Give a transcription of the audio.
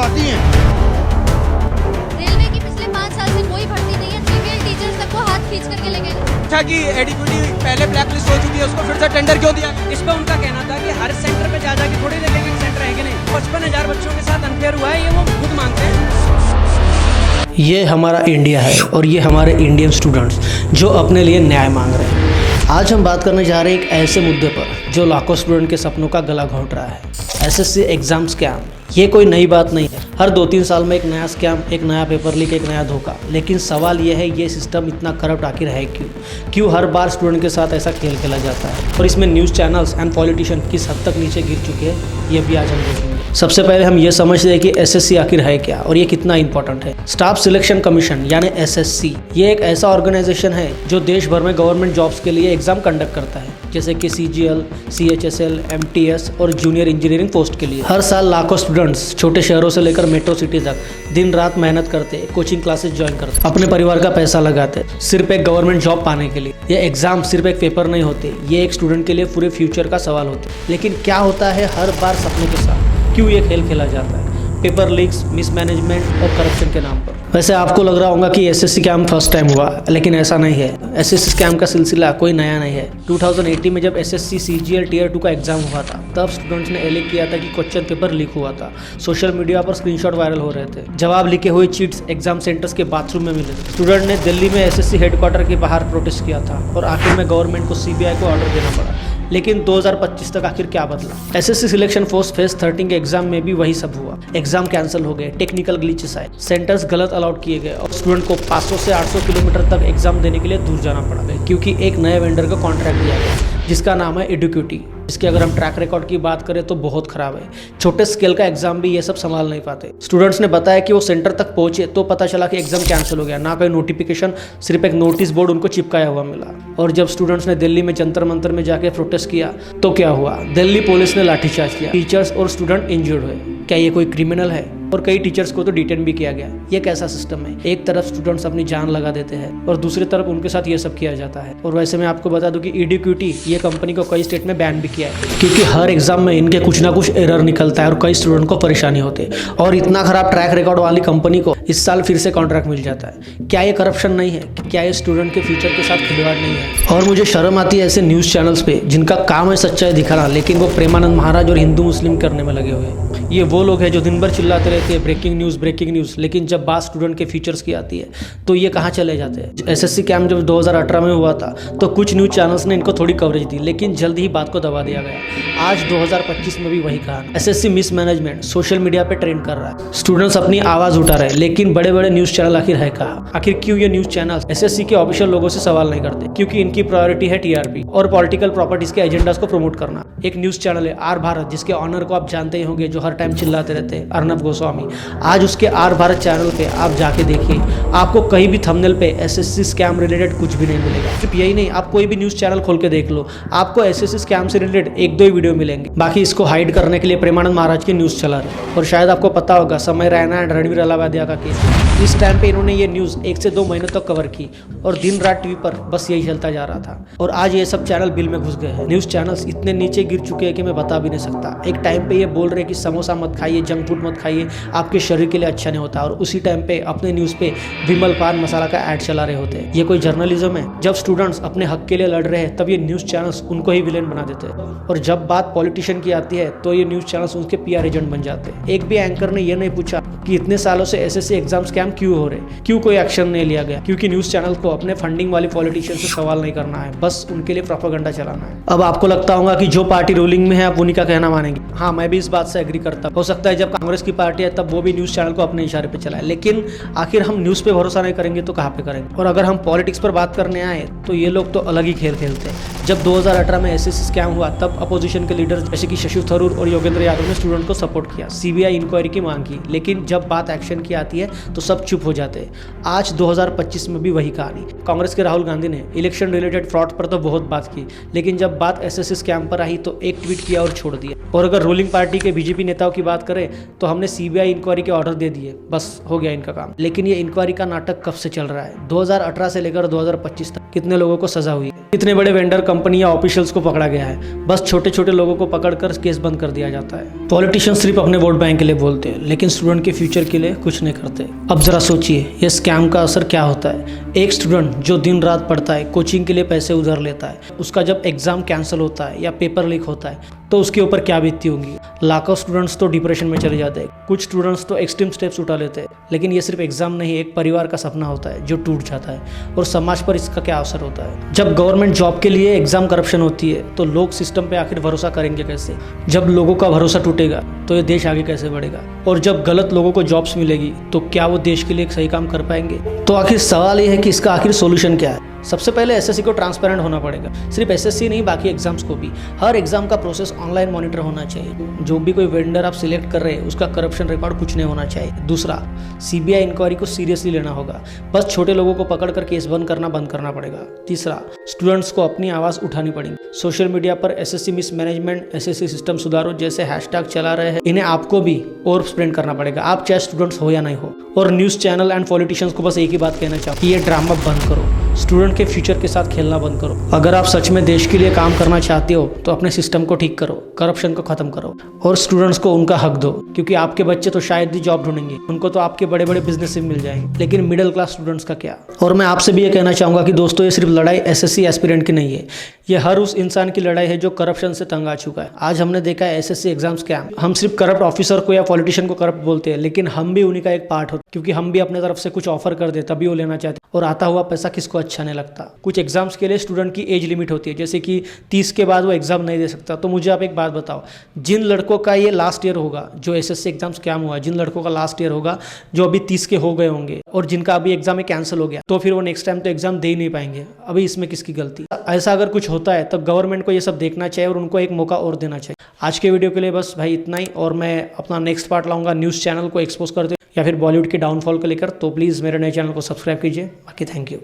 छुपाती हैं। रेलवे की पिछले 5 साल से कोई भर्ती नहीं है, सीबीआई टीचर्स तक को हाथ खींच करके ले गए। अच्छा कि एडीक्यूटी पहले ब्लैकलिस्ट हो चुकी है, उसको फिर से टेंडर क्यों दिया? इस पर उनका कहना था कि हर सेंटर पे जा के थोड़ी देखेंगे सेंटर है कि नहीं। 55,000 बच्चों के साथ अनफेयर हुआ है, ये वो खुद मानते हैं। ये हमारा इंडिया है और ये हमारे इंडियन स्टूडेंट्स जो अपने लिए न्याय मांग रहे हैं। आज हम बात करने जा रहे हैं एक ऐसे मुद्दे पर जो लाखों स्टूडेंट के सपनों का गला घोंट रहा है, एसएससी एग्जाम स्कैम। ये कोई नई बात नहीं है, हर 2-3 साल में एक नया स्कैम, एक नया पेपर लीक, एक नया धोखा। लेकिन सवाल ये है, ये सिस्टम इतना करप्ट आखिर है क्यों हर बार स्टूडेंट के साथ ऐसा खेल खेला जाता है? और इसमें न्यूज़ चैनल्स एंड पॉलिटिशियन किस हद तक नीचे गिर चुके हैं, ये भी आज हम देखेंगे। सबसे पहले हम ये समझते हैं कि एसएससी आखिर है क्या और ये कितना इंपॉर्टेंट है। स्टाफ सिलेक्शन कमीशन यानी एसएससी, ये एक ऐसा ऑर्गेनाइजेशन है जो देश भर में गवर्नमेंट जॉब्स के लिए एग्जाम कंडक्ट करता है, जैसे कि सीजीएल, सीएचएसएल, एमटीएस और जूनियर इंजीनियरिंग पोस्ट के लिए। हर साल लाखों स्टूडेंट्स छोटे शहरों से लेकर मेट्रो सिटी तक दिन रात मेहनत करते, कोचिंग क्लासेस ज्वाइन करते, अपने परिवार का पैसा लगाते सिर्फ एक गवर्नमेंट जॉब पाने के लिए। ये एग्जाम सिर्फ एक पेपर नहीं होते, ये एक स्टूडेंट के लिए पूरे फ्यूचर का सवाल होता है। लेकिन क्या होता है हर बार सपने के साथ? क्यों ये खेल खेला जाता है? पेपर लीक्स, मिसमैनेजमेंट और करप्शन के नाम पर। वैसे आपको लग रहा होगा कि एसएससी स्कैम फर्स्ट टाइम हुआ, लेकिन ऐसा नहीं है। एसएससी स्कैम का सिलसिला कोई नया नहीं है। 2018 में जब एसएससी सीजीएल टियर 2 का एग्जाम हुआ था, तब स्टूडेंट्स ने एलिग किया था कि क्वेश्चन पेपर लीक हुआ था। सोशल मीडिया पर स्क्रीनशॉट वायरल हो रहे थे, जवाब लिखे हुए चीट्स एग्जाम सेंटर्स के बाथरूम में मिले थे। स्टूडेंट ने दिल्ली में एसएससी हेडक्वार्टर के बाहर प्रोटेस्ट किया था और आखिर में गवर्नमेंट को सीबीआई को ऑर्डर देना पड़ा। लेकिन 2025 तक आखिर क्या बदला? एसएससी सिलेक्शन फोर्स फेज 13 के एग्जाम में भी वही सब हुआ। एग्जाम कैंसिल हो गए, टेक्निकल ग्लिचेस आए, सेंटर्स गलत अलाउट किए गए और स्टूडेंट को 500 से 800 किलोमीटर तक एग्जाम देने के लिए दूर जाना पड़ा, क्योंकि एक नए वेंडर का कॉन्ट्रैक्ट दिया गया जिसका नाम है एडुक्यूटी। इसके अगर हम ट्रैक रिकॉर्ड की बात करें तो बहुत खराब है। छोटे स्केल का एग्जाम भी ये सब संभाल नहीं पाते। स्टूडेंट्स ने बताया कि वो सेंटर तक पहुंचे तो पता चला कि एग्जाम कैंसिल हो गया, ना कोई नोटिफिकेशन, सिर्फ एक नोटिस बोर्ड उनको चिपकाया हुआ मिला। और जब स्टूडेंट्स ने दिल्ली में जंतर मंतर में जाके प्रोटेस्ट किया तो क्या हुआ? दिल्ली पुलिस ने लाठीचार्ज किया, टीचर्स और स्टूडेंट इंजर्ड हुए। क्या ये कोई क्रिमिनल है? और कई टीचर्स को तो डिटेन भी किया गया। ये कैसा सिस्टम है? एक तरफ स्टूडेंट्स अपनी जान लगा देते हैं और दूसरी तरफ उनके साथ ये सब किया जाता है। और वैसे मैं आपको बता दूं कि एडुक्यूटी ये कंपनी को कई स्टेट में बैन भी किया है, क्योंकि हर एग्जाम में इनके कुछ ना कुछ एरर निकलता है और कई स्टूडेंट को परेशानी होती है। और इतना खराब ट्रैक रिकॉर्ड वाली कंपनी को इस साल फिर से कॉन्ट्रैक्ट मिल जाता है। क्या ये करप्शन नहीं है? क्या ये स्टूडेंट के फ्यूचर के साथ खिलवाड़ नहीं है? और मुझे शर्म आती है ऐसे न्यूज़ चैनल्स पे जिनका काम है सच्चाई दिखाना, लेकिन वो प्रेमानंद महाराज और हिंदू मुस्लिम करने में लगे हुए हैं। ये वो लोग हैं जो दिन भर चिल्लाते रहते हैं ब्रेकिंग न्यूज़, लेकिन जब बात स्टूडेंट के फीचर्स की आती है तो ये कहाँ चले जाते हैं। एसएससी कैम्प जब 2018 में हुआ था तो कुछ न्यूज़ चैनल्स ने इनको थोड़ी कवरेज दी, लेकिन जल्द ही बात को दबा दिया गया। आज 2025 में भी वही कहानी। एसएससी मिसमैनेजमेंट सोशल मीडिया पे ट्रेंड कर रहा है, स्टूडेंट्स अपनी आवाज़ उठा रहे हैं, लेकिन बड़े बड़े न्यूज़ चैनल आखिर है कहाँ? आखिर क्यों ये न्यूज़ चैनल एसएससी के ऑफिशियल लोगों से सवाल नहीं करते? क्योंकि इनकी प्रायोरिटी है टीआरपी और पॉलिटिकल प्रॉपर्टीज के एजेंडास को प्रमोट करना। एक न्यूज़ चैनल है आर भारत, जिसके ऑनर को आप जानते ही होंगे, जो हर टाइम चिल्लाते रहते हैं, अर्नब गोस्वामी। आज उसके आर भारत चैनल पे आप जाके देखिए, आपको कहीं भी थंबनेल पे एसएससी स्कैम रिलेटेड कुछ भी नहीं मिलेगा। सिर्फ यही नहीं, आप कोई भी न्यूज़ चैनल खोल के देख लो, आपको एसएससी स्कैम से रिलेटेड 1-2 ही वीडियो मिलेंगे। बाकी इसको हाइड करने के लिए प्रेमानंद महाराज की न्यूज़ चला रही। और शायद आपको पता होगा समय रैना एंड रणवीर अलाहाबादिया का केस, इस टाइम पे इन्होंने ये न्यूज़ 1 से 2 महीनों तक कवर की और दिन रात टीवी पर बस यही चलता जा रहा था। और आज ये सब चैनल बिल में घुस गए हैं। न्यूज़ चैनल्स इतने नीचे गिर चुके हैं कि मैं बता भी नहीं सकता। एक टाइम पे ये बोल रहे कि समोसा मत खाइए, जंक फूड मत खाइए, आपके शरीर के लिए अच्छा नहीं होता, और उसी टाइम पे अपने न्यूज़ पे विमल पान मसाला का ऐड चला रहे होते हैं। ये कोई जर्नलिज्म है? जब स्टूडेंट्स अपने हक के लिए लड़ रहे हैं तब ये न्यूज़ चैनल्स उनको ही विलेन बना देते हैं, और जब बात पॉलिटिशियन की आती है तो ये न्यूज़ चैनल्स उनके पीआर एजेंट बन जाते हैं। एक भी एंकर ने ये नहीं पूछा कि इतने सालों से एसएससी एग्जाम स्कैम क्यों हो रहे, क्यों कोई एक्शन नहीं लिया गया? क्योंकि न्यूज़ चैनल को अपने फंडिंग वाली पॉलिटिशियन से सवाल नहीं करना है, बस उनके लिए प्रोपेगेंडा चलाना है। अब आपको लगता होगा कि जो पार्टी रूलिंग में है आप उन्हीं का कहना मानेंगे। हाँ, मैं भी इस बात से एग्री करता हूं। हो सकता है जब कांग्रेस की पार्टी है तब वो भी न्यूज़ चैनल को अपने इशारे पे चलाए, लेकिन आखिर हम न्यूज़ पे भरोसा नहीं करेंगे तो कहाँ पे करेंगे? और अगर हम पॉलिटिक्स पर बात करने आए तो ये लोग तो अलग ही खेल खेलते हैं। जब 2018 में एसएससी स्कैम हुआ तब अपोजिशन के लीडर्स जैसे कि शशि थरूर और योगेंद्र यादव ने स्टूडेंट को सपोर्ट किया, सीबीआई इंक्वायरी की मांग की। लेकिन जब बात एक्शन की आती है है तो सब चुप हो जाते हैं। आज 2025 में भी वही कहानी। कांग्रेस के राहुल गांधी ने इलेक्शन रिलेटेड फ्रॉड पर तो बहुत बात की, लेकिन जब बात एसएससी स्कैम पर आई तो एक ट्वीट किया और छोड़ दिया। और अगर रूलिंग पार्टी के बीजेपी नेताओं की बात करें तो हमने सीबीआई इंक्वायरी के ऑर्डर दे दिए, बस हो गया इनका काम। लेकिन ये इंक्वायरी का नाटक कब से चल रहा है? 2018 से लेकर 2025 तक कितने लोगों को सजा हुई है? कितने बड़े वेंडर, कंपनी या ऑफिशियल्स को पकड़ा गया है? बस छोटे छोटे लोगों को पकड़कर केस बंद कर दिया जाता है। पॉलिटिशियन सिर्फ अपने वोट बैंक के लिए बोलते हैं, लेकिन स्टूडेंट के फ्यूचर के लिए कुछ नहीं करते। अब जरा सोचिए ये स्कैम का असर क्या होता है। एक स्टूडेंट जो दिन रात पढ़ता है, कोचिंग के लिए पैसे उधार लेता है, उसका जब एग्जाम कैंसिल होता है या पेपर लीक होता है तो उसके ऊपर क्या बीतती होंगी। लाखों स्टूडेंट्स तो डिप्रेशन में चले जाते हैं, कुछ स्टूडेंट्स तो एक्सट्रीम स्टेप्स उठा लेते हैं। लेकिन ये सिर्फ एग्जाम नहीं, एक परिवार का सपना होता है जो टूट जाता है। और समाज पर इसका क्या असर होता है? जब गवर्नमेंट जॉब के लिए एग्जाम करप्शन होती है तो लोग सिस्टम पे आखिर भरोसा करेंगे कैसे? जब लोगों का भरोसा टूटेगा तो ये देश आगे कैसे बढ़ेगा? और जब गलत लोगों को जॉब्स मिलेगी तो क्या वो देश के लिए एक सही काम कर पाएंगे? तो आखिर सवाल ये है कि इसका आखिर सोल्यूशन क्या है? सबसे पहले एसएससी को ट्रांसपेरेंट होना पड़ेगा। सिर्फ एसएससी नहीं, बाकी एग्जाम्स को भी। हर एग्जाम का प्रोसेस ऑनलाइन मॉनिटर होना चाहिए। जो भी कोई वेंडर आप सिलेक्ट कर रहे हैं उसका करप्शन रिकॉर्ड कुछ नहीं होना चाहिए। दूसरा, सीबीआई इंक्वायरी को सीरियसली लेना होगा। बस छोटे लोगों को पकड़कर केस बंद करना पड़ेगा। तीसरा, स्टूडेंट्स को अपनी आवाज़ उठानी पड़ेगी। सोशल मीडिया पर एसएससी मिसमैनेजमेंट, एसएससी सिस्टम सुधारो जैसे हैशटैग चला रहे हैं, इन्हें आपको भी और स्प्रेड करना पड़ेगा, आप चाहे स्टूडेंट्स हो या नहीं हो। और न्यूज़ चैनल एंड पॉलिटिशियंस को बस एक ही बात कहना चाहूँ कि ये ड्रामा बंद करो, स्टूडेंट के फ्यूचर के साथ खेलना बंद करो। अगर आप सच में देश के लिए काम करना चाहते हो तो अपने सिस्टम को ठीक करो, करप्शन को खत्म करो और स्टूडेंट्स को उनका हक दो। क्योंकि आपके बच्चे तो शायद ही जॉब ढूंढेंगे, उनको तो आपके बड़े बड़े बिजनेस से मिल जाएंगे, लेकिन मिडिल क्लास स्टूडेंट्स का क्या? और मैं आपसे भी ये कहना चाहूँगा कि दोस्तों, ये सिर्फ लड़ाई एसएससी एस्पिरेंट की नहीं है, ये हर उस इंसान की लड़ाई है जो करप्शन से तंग आ चुका है। आज हमने देखा है एसएससी एग्जाम स्कैम। हम सिर्फ करप्ट ऑफिसर को या पॉलिटिशियन को करप्ट बोलते हैं, लेकिन हम भी उन्हीं का एक पार्ट होते, क्योंकि हम भी अपने तरफ से कुछ ऑफर कर दे तभी वो लेना चाहते। और आता हुआ पैसा किसको अच्छा नहीं लगता। कुछ एग्जाम्स के लिए स्टूडेंट की एज लिमिट होती है, जैसे कि 30 के बाद वो एग्जाम नहीं दे सकता। तो मुझे आप एक बात बताओ, जिन लड़कों का ये लास्ट ईयर होगा जो एसएससी एग्जाम स्कैम हुआ, जिन लड़कों का लास्ट ईयर होगा जो अभी 30 के हो गए होंगे और जिनका अभी एग्जाम में कैंसिल हो गया, तो फिर वो नेक्स्ट टाइम तो एग्जाम दे ही नहीं पाएंगे। अभी इसमें किसकी गलती? ऐसा अगर कुछ होता है तो गवर्नमेंट को ये सब देखना चाहिए और उनको एक मौका और देना चाहिए। आज के वीडियो के लिए बस भाई इतना ही, और मैं अपना नेक्स्ट पार्ट लाऊंगा न्यूज़ चैनल को एक्सपोज करते या फिर बॉलीवुड के डाउनफॉल को लेकर। तो प्लीज़ मेरे नए चैनल को सब्सक्राइब कीजिए। बाकी थैंक यू।